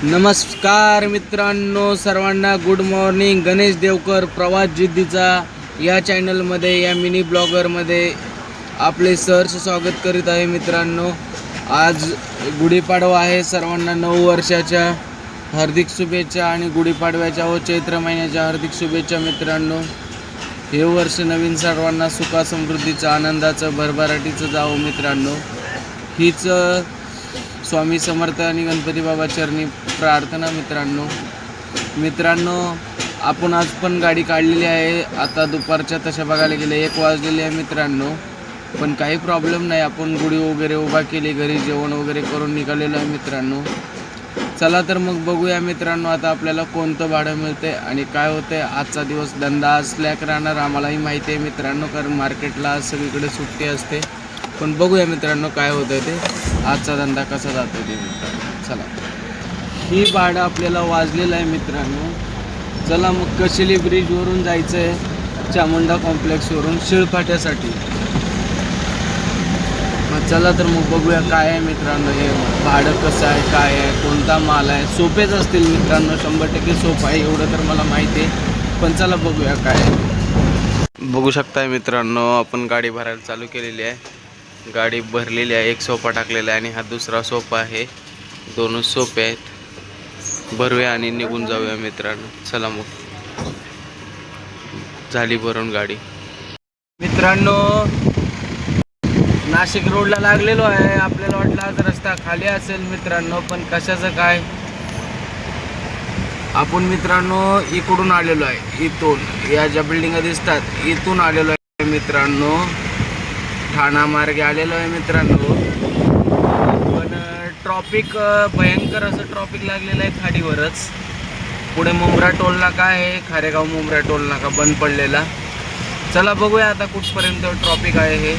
नमस्कार मित्रांनो, सर्वांना गुड मॉर्निंग. गणेश देवकर प्रवास जिद्दीचा या चॅनलमध्ये, या मिनी ब्लॉगरमध्ये आपले सहर्ष स्वागत करीत आहे. मित्रांनो, आज गुढीपाडवा आहे. सर्वांना नऊ वर्षाच्या हार्दिक शुभेच्छा आणि गुढीपाडव्याच्या व चैत्र महिन्याच्या हार्दिक शुभेच्छा. मित्रांनो, हे वर्ष नवीन सर्वांना सुखा समृद्धीचं, आनंदाचं, भरभराटीचं जावं. मित्रांनो, हीच स्वामी समर्थ आणि गणपती बाबा चरणी प्रार्थना. मित्रांनो, आपण आज पण गाडी काढलेली आहे. आता दुपारच्या तशा बघायला गेले 1 वाजलेले आहे. मित्रांनो, पण काही प्रॉब्लेम नाही. आपण गुढी वगैरे उभा केली, घरी जेवण वगैरे करून निघालेलो आहे. मित्रांनो, चला तर मग बघूया. मित्रांनो, आता आपल्याला कोणतं भाडं मिळते आणि काय होतंय. आजचा दिवस धंदा स्लॅक राहणार, आम्हालाही माहिती आहे. मित्रांनो, कारण मार्केटला सगळीकडे सुट्टी असते. पण बघूया मित्रांनो काय होतं ते, आजचा धंदा कसा जातो ते. मित्रांनो, चला. ही भाडं आपल्याला वाजलेलं आहे. मित्रांनो, चला मग कशेली ब्रिजवरून जायचं आहे चामुंडा कॉम्प्लेक्सवरून शिळफाट्यासाठी. मग चला तर मग बघूया काय आहे. मित्रांनो, हे भाडं कसं आहे, काय आहे, कोणता माल आहे. सोपेच असतील मित्रांनो, 100% सोपं आहे, एवढं तर मला माहिती आहे. पण चला बघूया काय आहे. बघू शकताय मित्रांनो, आपण गाडी भरायला चालू केलेली आहे. गाडी भरलेली आहे. एक सोफा टाकलेला आहे आणि हा दुसरा सोफा आहे. दोनच सोपे आहेत. भरूया आणि निघून जाऊया. मित्रांनो, चला मग. झाली भरून गाडी. मित्रांनो, नाशिक रोडला लागलेलो आहे. आपल्याला वाटलं आज रस्ता खाली असेल मित्रांनो, पण कशाचं काय. आपण मित्रांनो इकडून आलेलो आहे. इथून या ज्या बिल्डिंगा दिसतात इथून आलेलो आहे. मित्रांनो, ठाणा मार्गे आलेलो आहे. मित्रांनो, पण ट्रॉफिक भयंकर असं ट्रॉफिक लागलेलं आहे खाडीवरच. पुढे मुंब्रा टोल नाका आहे, खारेगाव मुंब्रा टोल नाका बंद पडलेला. चला बघूया आता कुठपर्यंत ट्रॉफिक आहे. हे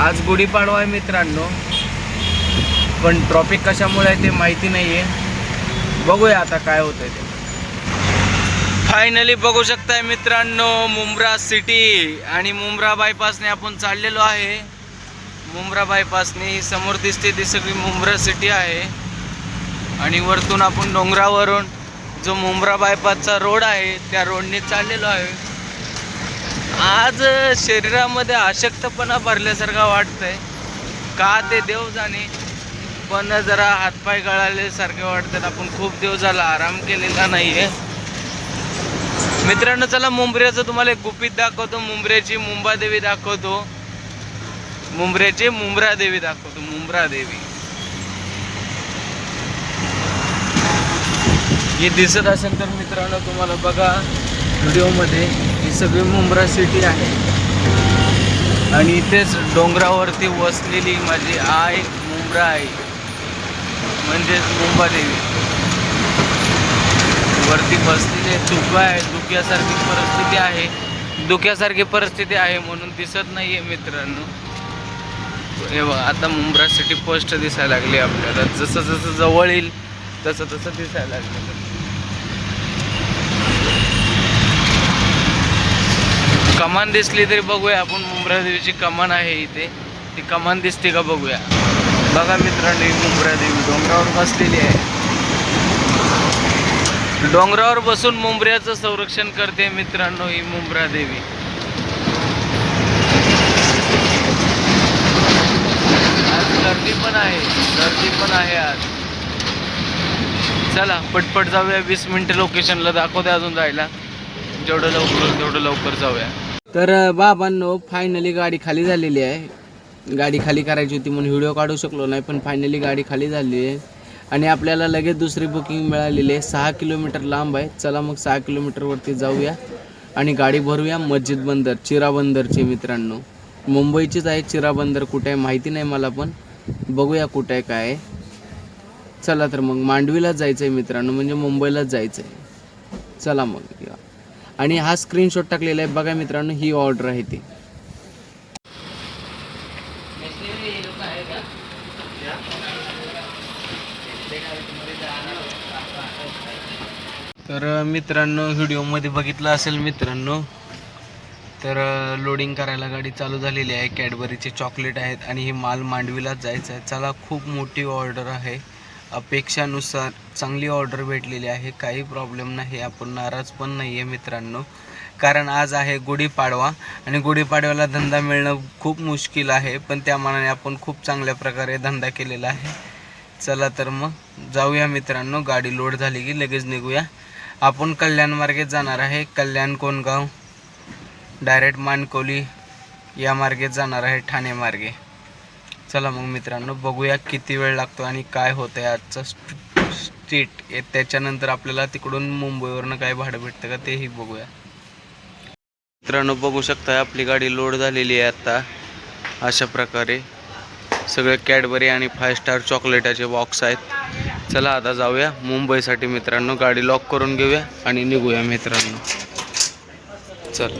आज गुढीपाडवा आहे मित्रांनो, पण ट्रॉफिक कशामुळे आहे ते माहिती नाही आहे. बघूया आता काय होतंय ते. फायनली बघू शकताय मित्रांनो, मुंब्रा सिटी आणि मुंब्रा बायपासने आपण चाललेलो आहे. मुंब्रा बायपासने समोर दिसते ती सगळी मुंब्रा सिटी आहे. आणि वरतून आपण डोंगरावरून जो मुंब्रा बायपासचा रोड आहे त्या रोडने चाललेलो आहे. आज शरीरामध्ये अशक्तपणा भरल्यासारखा वाटतंय, का ते देव जाणे. पण जरा हातपाय गळाल्यासारखे वाटतात. आपण खूप दिवस झाला आराम केलेला नाही आहे. मित्रांनो, चला मुंब्र्याचं तुम्हाला एक गुपित दाखवतो. मुंब्र्याची मुंबादेवी दाखवतो. मुंब्र्याची मुंब्रा देवी दाखवतो. मुंब्रा देवी हे दिसत असेल तर मित्रांनो तुम्हाला बघा व्हिडिओमध्ये. ही सगळी मुंब्रा सिटी आहे आणि इथेच डोंगरावरती वसलेली माझी आई मुंब्रा आई म्हणजेच मुंबादेवी वरती बसलेली आहे. धुक्यासारखी परिस्थिती आहे म्हणून दिसत नाही आहे. मित्रांनो, हे बघा, आता मुंब्रा सिटी स्पष्ट दिसायला लागली आपल्याला. जसं जसं जवळ येईल तसं तसं दिसायला लागलं. कमान दिसली तरी बघूया आपण. मुंब्रा देवीची कमान आहे इथे, ती कमान दिसते का बघूया. बघा मित्रांनो, ही मुंब्रा देवी डोंगरावर बसलेली आहे. डोंगरावर बसून मुंबऱ्याचं संरक्षण करते मित्रांनो ही मुंब्रा देवी. आज गर्दी पण आहे आज. चला पटपट जाऊया. 20 मिनिटं लोकेशनला दाखवते अजून जायला. जेवढं लवकर तेवढं लवकर जाऊया. तर बाबांनो, फायनली गाडी खाली झालेली आहे. गाडी खाली करायची होती म्हणून व्हिडिओ काढू शकलो नाही, पण फायनली गाडी खाली झाली आहे आणि आपल्याला लगेच दुसरी बुकिंग मिळालेली आहे. 6 किलोमीटर लांब आहे. चला मग 6 किलोमीटरवरती जाऊया आणि गाडी भरूया. मस्जिद बंदर, चिरा बंदरची. मित्रांनो, मुंबईचीच आहे. चिरा बंदर कुठे आहे माहिती नाही मला, पण बघूया कुठे आहे काय आहे. चला तर मग मांडवीलाच जायचं आहे मित्रांनो, म्हणजे मुंबईलाच जायचं आहे. चला मग. आणि हा स्क्रीनशॉट टाकलेला आहे बघा मित्रांनो, ही ऑर्डर आहे ती. तर मित्रांनो, व्हिडिओमध्ये बघितलं असेल मित्रांनो, तर लोडिंग करायला गाडी चालू झालेली आहे. कॅडबरीचे चॉकलेट आहेत आणि हे माल मांडवीलाच जायचं आहे. चला, खूप मोठी ऑर्डर आहे अपेक्षानुसार चांगली ऑर्डर भेटलेली आहे, काही प्रॉब्लेम नाही, आपण नाराज पण नाही आहे मित्रांनो. कारण आज आहे गुढीपाडवा आणि गुढीपाडव्याला धंदा मिळणं खूप मुश्किल आहे, पण त्या मानाने आपण खूप चांगल्या प्रकारे धंदा केलेला आहे. चला तर मग जाऊया मित्रांनो, गाडी लोड झाली की लगेच निघूया. आपण कल्याण मार्गे जाणार आहे, कल्याण कोणगाव डायरेक्ट मानकोली या मार्गे जाणार आहे, ठाणे मार्गे. चला मग मित्रांनो, बघूया किती वेळ लागतो आणि काय होतं आहे आजचं स्ट्रीट. त्याच्यानंतर आपल्याला तिकडून मुंबईवरनं काय भाडं भेटतं का तेही बघूया. मित्रांनो बघू शकता आपली गाडी लोड झालेली आहे आता. अशा प्रकारे सगळे कॅडबरी आणि 5 स्टार चॉकलेटाचे बॉक्स आहेत. चला आता जाऊया मुंबईसाठी मित्रांनो, गाडी लॉक करून घेऊया आणि निघूया मित्रांनो. चल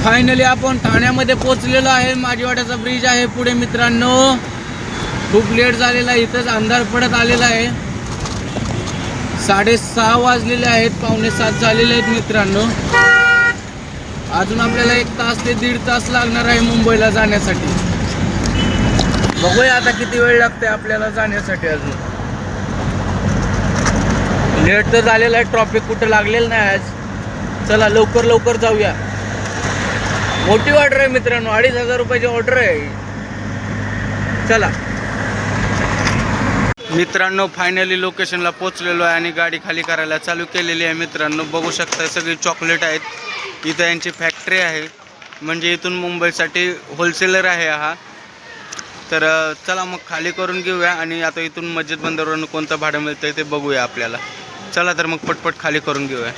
फायनली आपण ठाण्यामध्ये पोहोचलेलो आहे. माझीवाड्याचा ब्रिज आहे पुढे मित्रांनो. खूप लेट झालेला आहे, इथंच अंधार पडत आलेला आहे. 6:30 वाजलेले आहेत, 6:45 झालेले आहेत मित्रांनो. अजून आपल्याला 1 तास ते 1.5 तास लागणार आहे मुंबईला जाण्यासाठी. बघूया आता किती वेळ लागते आपल्याला जाण्यासाठी. अजून लेट तर झालेला आहे, ट्रॉफिक कुठं लागलेलं नाही आज. चला लवकर लवकर जाऊया. मोठी ऑर्डर आहे मित्रांनो, 2,500 रुपयाची ऑर्डर आहे. चला मित्रांनो, फायनली लोकेशनला पोहोचलेलो आहे आणि गाडी खाली करायला चालू केलेली आहे मित्रांनो. बघू शकता सगळी चॉकलेट आहेत. इथं यांची फॅक्टरी आहे, म्हणजे इथून मुंबईसाठी होलसेलर आहे हा. तर चला मग खाली करून घेऊया आणि आता इथून मस्जिद बंदरवरून कोणतं भाडं मिळतं ते बघूया आपल्याला. चला तर मग पटपट खाली करून घेऊया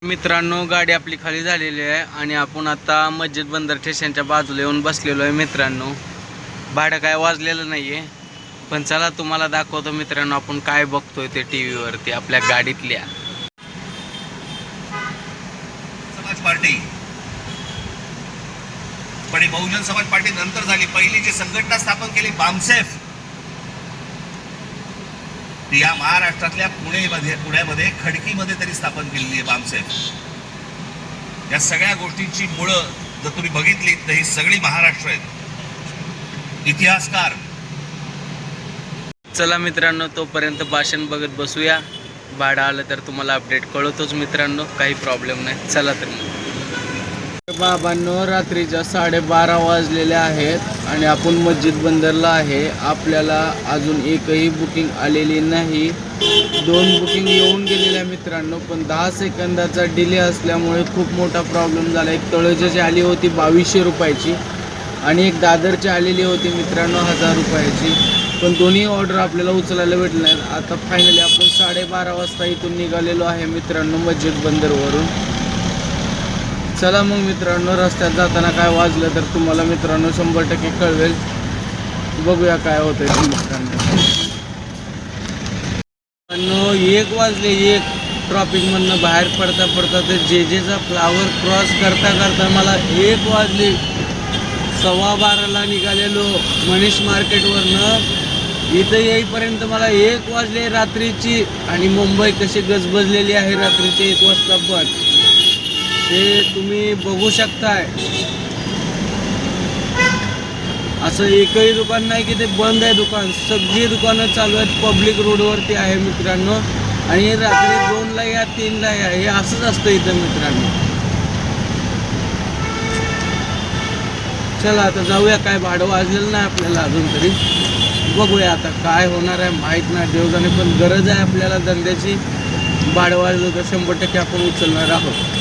मित्रांनो. गाडी आपली खाली झालेली आहे आणि आपण आता मस्जिद बंदर स्टेशनच्या बाजूला येऊन बसलेलो आहे मित्रांनो. भाडं काय वाजलेलं नाही आहे, पण चला तुम्हाला दाखवतो मित्रांनो आपण काय बघतोय ते TV वरती आपल्या गाडीतल्या. समाज पार्टी पण बहुजन समाज पार्टी नंतर झाली. पहिली जी संघटना स्थापन केली बामसेफ, ती या महाराष्ट्रातल्या पुण्यामध्ये खडकीमध्ये तरी स्थापन केलेली आहे बामसेफ. या सगळ्या गोष्टींची मुळं जर तुम्ही बघितली तर ही सगळी महाराष्ट्र आहेत. इतिहासकार. चला मित्रांनो, तोपर्यंत भाषण बघत बसूया. भाडं आलं तर तुम्हाला अपडेट कळवतोच मित्रांनो, काही प्रॉब्लेम नाही. चला तर मग बाबांनो, रात्रीच्या 12:30 वाजलेले आहेत आणि आपण मस्जिद बंदरला आहे. आपल्याला अजून एकही बुकिंग आलेली नाही. 2 बुकिंग येऊन गेलेल्या मित्रांनो, पण 10 सेकंदाचा डिले असल्यामुळे खूप मोठा प्रॉब्लेम झाला. एक तळोजाची आली होती 2200 रुपयाची आणि एक दादरची आलेली होती मित्रांनो 1000 रुपयाची, पण दोन्ही ऑर्डर आपल्याला उचलायला भेटले नाहीत. आता फायनली आपण 12:30 वाजता इथून निघालेलो आहे मित्रांनो मस्जिद बंदरवरून. चला मग मित्रांनो, रस्त्यात जाताना काय वाजलं तर तुम्हाला मित्रांनो 100% कळवेल. बघूया काय होतंय मित्रांनो. 1 वाजले. 1 ट्रॉफिकमधनं बाहेर पडता पडता ते जेजेचा फ्लावर क्रॉस करता करता मला 1 वाजले. 12:15 निघालेलो मनीष मार्केटवरनं. इथं येईपर्यंत मला 1 वाजले रात्रीची. आणि मुंबई कशी गजबजलेली आहे रात्रीचे 1 वाजता पण, ते तुम्ही बघू शकताय. असं एकही दुकान नाही की ते बंद आहे दुकान. सगळी दुकानं चालू आहेत, पब्लिक रोडवरती आहे मित्रांनो. आणि रात्री 2ला या 3ला या, हे असंच असतं इथं मित्रांनो. चला आता जाऊया. काय भाडं वाजलेलं नाही आपल्याला अजून तरी. बघूया आता काय होणार आहे माहीत नाही देवजाने, पण गरज आहे आपल्याला धंद्याची. भाडं वाजलं तर 100% आपण उचलणार आहोत.